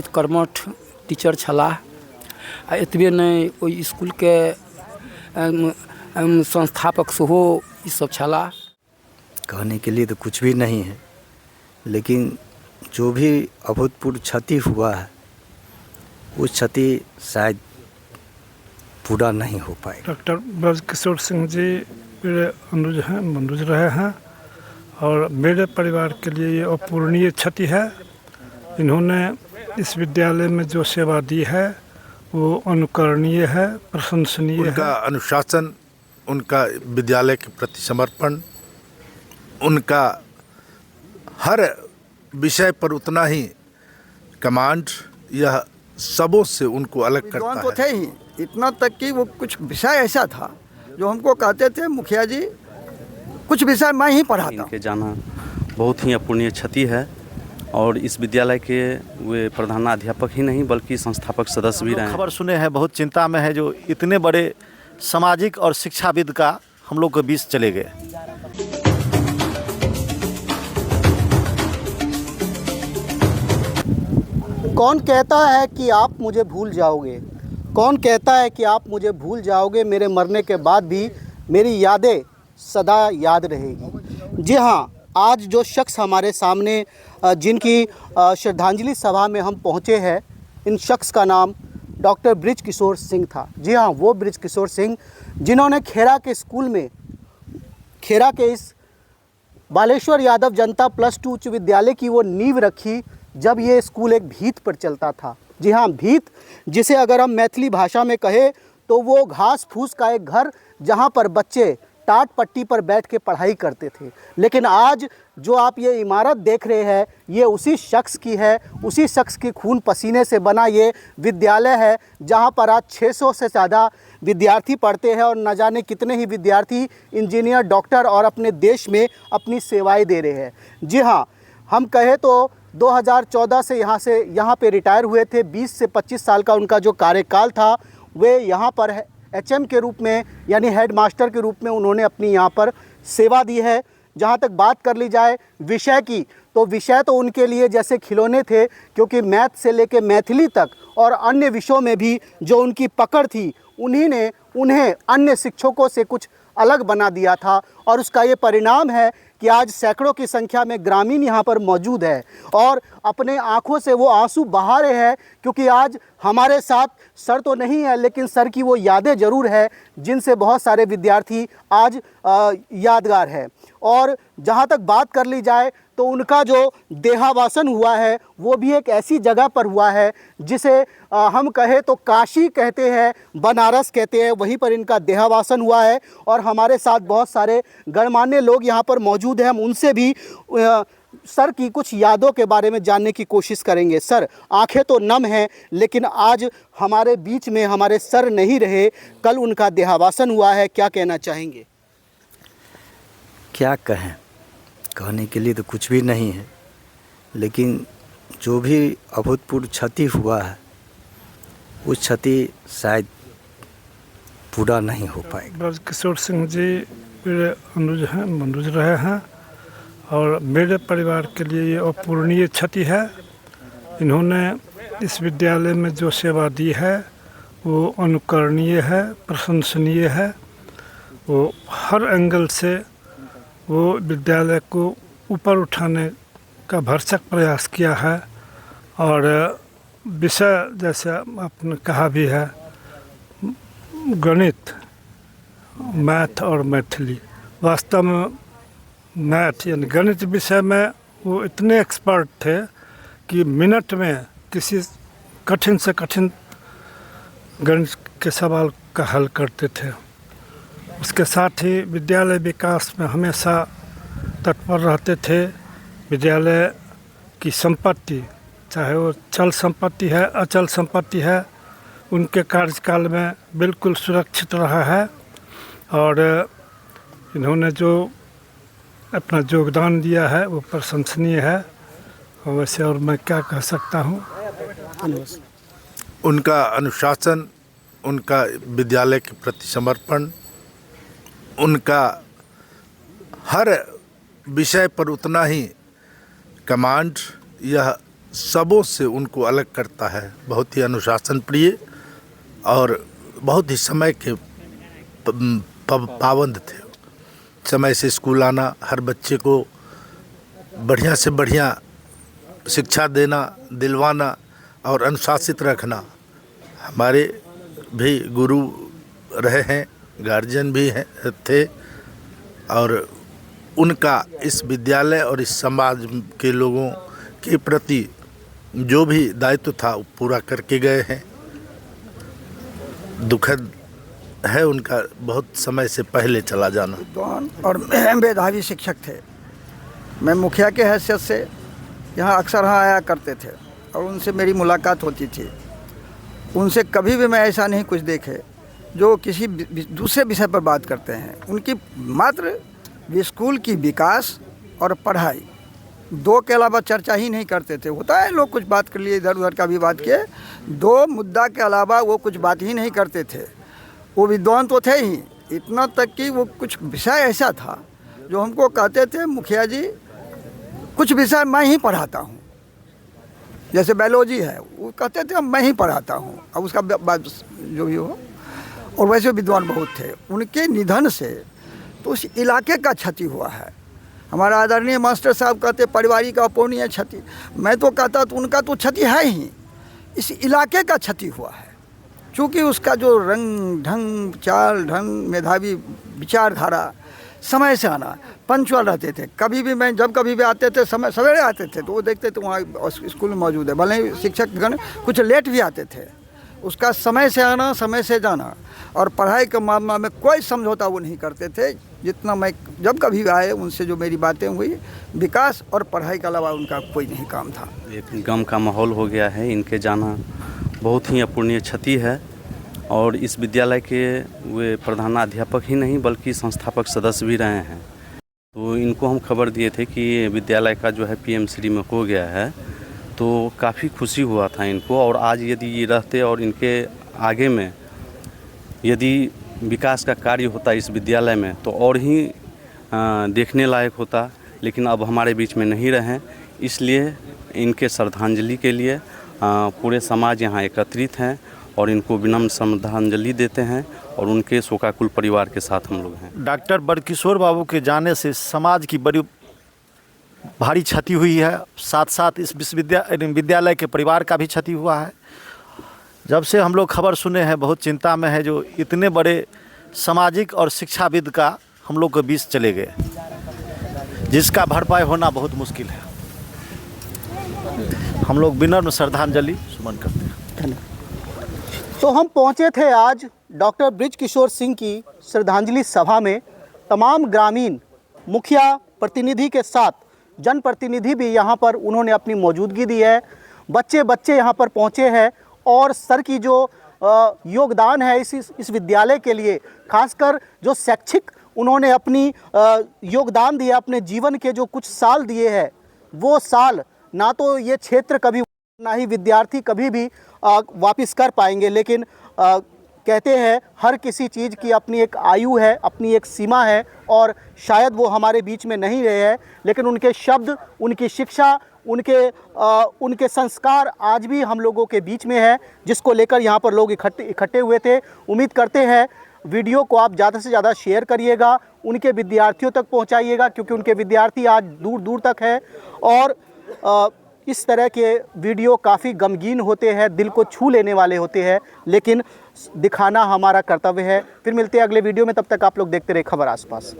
बहुत कर्मठ टीचर छलाह। आ एतबे नहीं ओई स्कूल के संस्थापक सेहो ई सब छलाह। कहने के लिए तो कुछ भी नहीं है, लेकिन जो भी अभूतपूर्व क्षति हुआ है उस क्षति शायद पूरा नहीं हो पाएगा। डॉक्टर ब्रजकिशोर सिंह जी मेरे अनुज रहे हैं और मेरे परिवार के लिए ये अपूरणीय क्षति है। इन्होंने इस विद्यालय में जो सेवा दी है वो अनुकरणीय है, प्रशंसनीय है। उनका अनुशासन, उनका विद्यालय के प्रति समर्पण, उनका हर विषय पर उतना ही कमांड, यह सबों से उनको अलग करता है। तो थे ही, इतना तक कि वो कुछ विषय ऐसा था जो हमको कहते थे मुखिया जी कुछ विषय मैं ही पढ़ाता। इनके जाना बहुत ही अपूरणीय क्षति है और इस विद्यालय के वे प्रधानाध्यापक ही नहीं बल्कि संस्थापक सदस्य भी रहे। खबर सुने हैं, बहुत चिंता में है जो इतने बड़े सामाजिक और शिक्षाविद का हम लोग के बीच चले गए। कौन कहता है कि आप मुझे भूल जाओगे? कौन कहता है कि आप मुझे भूल जाओगे? मेरे मरने के बाद भी मेरी यादें सदा याद रहेगी। जी हाँ, आज जो शख्स हमारे सामने जिनकी श्रद्धांजलि सभा में हम पहुँचे हैं, इन शख्स का नाम डॉक्टर ब्रजकिशोर सिंह था। जी हाँ, वो ब्रजकिशोर सिंह जिन्होंने खेरा के स्कूल में, खेरा के इस बालेश्वर यादव जनता +2 उच्च विद्यालय की वो नींव रखी जब ये स्कूल एक भीत पर चलता था। जी हाँ, भीत, जिसे अगर हम मैथिली भाषा में कहें तो वो घास फूस का एक घर जहाँ पर बच्चे टाट पट्टी पर बैठ के पढ़ाई करते थे। लेकिन आज जो आप ये इमारत देख रहे हैं ये उसी शख्स की है, उसी शख्स की खून पसीने से बना ये विद्यालय है जहाँ पर आज 600 से ज़्यादा विद्यार्थी पढ़ते हैं और न जाने कितने ही विद्यार्थी इंजीनियर, डॉक्टर और अपने देश में अपनी सेवाएं दे रहे हैं। जी हाँ, हम कहें तो 2014 से यहाँ पे रिटायर हुए थे। 20 से 25 साल का उनका जो कार्यकाल था वे यहाँ पर HM के रूप में यानी हेड मास्टर के रूप में उन्होंने अपनी यहाँ पर सेवा दी है। जहाँ तक बात कर ली जाए विषय की, तो विषय तो उनके लिए जैसे खिलौने थे, क्योंकि मैथ से लेके मैथिली तक और अन्य विषयों में भी जो उनकी पकड़ थी उन्हीं ने उन्हें अन्य शिक्षकों से कुछ अलग बना दिया था। और उसका ये परिणाम है कि आज सैकड़ों की संख्या में ग्रामीण यहाँ पर मौजूद है और अपने आंखों से वो आंसू बहा रहे हैं, क्योंकि आज हमारे साथ सर तो नहीं है लेकिन सर की वो यादें ज़रूर है जिनसे बहुत सारे विद्यार्थी आज यादगार है। और जहाँ तक बात कर ली जाए तो उनका जो देहावासन हुआ है वो भी एक ऐसी जगह पर हुआ है जिसे हम कहें तो काशी कहते हैं, बनारस कहते हैं, वहीं पर इनका देहावासन हुआ है। और हमारे साथ बहुत सारे गणमान्य लोग यहाँ पर मौजूद हैं, हम उनसे भी सर की कुछ यादों के बारे में जानने की कोशिश करेंगे। सर, आंखें तो नम हैं लेकिन आज हमारे बीच में हमारे सर नहीं रहे, कल उनका देहावासन हुआ है, क्या कहना चाहेंगे? क्या कहें, कहने के लिए तो कुछ भी नहीं है, लेकिन जो भी अभूतपूर्व क्षति हुआ है उस क्षति शायद पूरा नहीं हो पाएगा। ब्रजकिशोर सिंह जी मेरे अनुज रहे हैं और मेरे परिवार के लिए ये अपूरणीय क्षति है। इन्होंने इस विद्यालय में जो सेवा दी है वो अनुकरणीय है, प्रशंसनीय है। वो हर एंगल से वो विद्यालय को ऊपर उठाने का भरसक प्रयास किया है। और विषय जैसे आपने कहा भी है, गणित, मैथ और मैथिली, वास्तव में मैथ यानी गणित विषय में वो इतने एक्सपर्ट थे कि मिनट में किसी कठिन से कठिन गणित के सवाल का हल करते थे। उसके साथ ही विद्यालय विकास में हमेशा तत्पर रहते थे। विद्यालय की संपत्ति, चाहे वो चल संपत्ति है, अचल संपत्ति है, उनके कार्यकाल में बिल्कुल सुरक्षित रहा है। और इन्होंने जो अपना योगदान दिया है वो प्रशंसनीय है। वैसे और मैं क्या कह सकता हूँ। उनका अनुशासन, उनका विद्यालय के प्रति समर्पण, उनका हर विषय पर उतना ही कमांड, यह सबों से उनको अलग करता है। बहुत ही अनुशासन प्रिय और बहुत ही समय के पाबंद थे। समय से स्कूल आना, हर बच्चे को बढ़िया से बढ़िया शिक्षा देना, दिलवाना और अनुशासित रखना हमारे भी गुरु रहे हैं, गार्जियन भी हैं थे। और उनका इस विद्यालय और इस समाज के लोगों के प्रति जो भी दायित्व था वो पूरा करके गए हैं। दुखद है उनका बहुत समय से पहले चला जाना। विद्वान और मेधावी शिक्षक थे। मैं मुखिया के हैसियत से यहाँ अक्सर आया करते थे और उनसे मेरी मुलाकात होती थी। उनसे कभी भी मैं ऐसा नहीं कुछ देखे जो किसी दूसरे विषय पर बात करते हैं। उनकी मात्र स्कूल की विकास और पढ़ाई दो के अलावा चर्चा ही नहीं करते थे। होता है लोग कुछ बात कर लिए, इधर उधर का भी बात किए, दो मुद्दा के अलावा वो कुछ बात ही नहीं करते थे। वो विद्वान तो थे ही, इतना तक कि वो कुछ विषय ऐसा था जो हमको कहते थे, मुखिया जी कुछ विषय मैं ही पढ़ाता हूँ। जैसे बायोलॉजी है, वो कहते थे मैं ही पढ़ाता हूँ, अब उसका बात जो भी हो। और वैसे विद्वान बहुत थे। उनके निधन से तो उस इलाके का क्षति हुआ है। हमारा आदरणीय मास्टर साहब कहते पारिवारिक अपूर्णीय क्षति, मैं तो कहता तो उनका तो क्षति है ही, इस इलाके का क्षति हुआ है। क्योंकि उसका जो रंग ढंग, चाल ढंग, मेधावी विचारधारा, समय से आना, पंचुअल रहते थे। कभी भी मैं जब कभी भी आते थे, समय सवेरे आते थे तो वो देखते थे वहाँ स्कूल में मौजूद है। भले ही शिक्षकगण कुछ लेट भी आते थे, उसका समय से आना, समय से जाना और पढ़ाई के मामला में कोई समझौता वो नहीं करते थे। जितना मैं जब कभी आए उनसे जो मेरी बातें हुई, विकास और पढ़ाई के अलावा उनका कोई नहीं काम था। एक गम का माहौल हो गया है। इनके जाना बहुत ही अपूर्णीय क्षति है और इस विद्यालय के वे प्रधानाध्यापक ही नहीं बल्कि संस्थापक सदस्य भी रहे हैं। तो इनको हम खबर दिए थे कि विद्यालय का जो है PM श्री में हो गया है, तो काफ़ी खुशी हुआ था इनको। और आज यदि ये रहते और इनके आगे में यदि विकास का कार्य होता इस विद्यालय में तो और ही देखने लायक होता, लेकिन अब हमारे बीच में नहीं रहे। इसलिए इनके श्रद्धांजलि के लिए पूरे समाज यहाँ एकत्रित हैं और इनको विनम्र श्रद्धांजलि देते हैं और उनके शोकाकुल परिवार के साथ हम लोग हैं। डॉक्टर बड़किशोर बाबू के जाने से समाज की बड़ी भारी क्षति हुई है। साथ साथ इस विद्यालय के परिवार का भी क्षति हुआ है। जब से हम लोग खबर सुने हैं बहुत चिंता में है, जो इतने बड़े सामाजिक और शिक्षाविद का हम लोग के बीच चले गए, जिसका भरपाई होना बहुत मुश्किल है। हम लोग विनम्र श्रद्धांजलि सुमन करते हैं। तो हम पहुंचे थे आज डॉक्टर बृजकिशोर सिंह की श्रद्धांजलि सभा में। तमाम ग्रामीण मुखिया प्रतिनिधि के साथ जनप्रतिनिधि भी यहाँ पर उन्होंने अपनी मौजूदगी दी है। बच्चे यहाँ पर पहुँचे हैं और सर की जो योगदान है इस विद्यालय के लिए, खासकर जो शैक्षिक उन्होंने अपनी योगदान दिया, अपने जीवन के जो कुछ साल दिए हैं, वो साल ना तो ये क्षेत्र कभी, ना ही विद्यार्थी कभी भी वापस कर पाएंगे। लेकिन कहते हैं हर किसी चीज़ की अपनी एक आयु है, अपनी एक सीमा है और शायद वो हमारे बीच में नहीं रहे हैं, लेकिन उनके शब्द, उनकी शिक्षा, उनके संस्कार आज भी हम लोगों के बीच में है, जिसको लेकर यहाँ पर लोग इकट्ठे हुए थे। उम्मीद करते हैं वीडियो को आप ज़्यादा से ज़्यादा शेयर करिएगा, उनके विद्यार्थियों तक पहुँचाइएगा, क्योंकि उनके विद्यार्थी आज दूर दूर तक है। और इस तरह के वीडियो काफ़ी गमगीन होते हैं, दिल को छू लेने वाले होते हैं, लेकिन दिखाना हमारा कर्तव्य है। फिर मिलते हैं अगले वीडियो में, तब तक आप लोग देखते रहे खबर आसपास।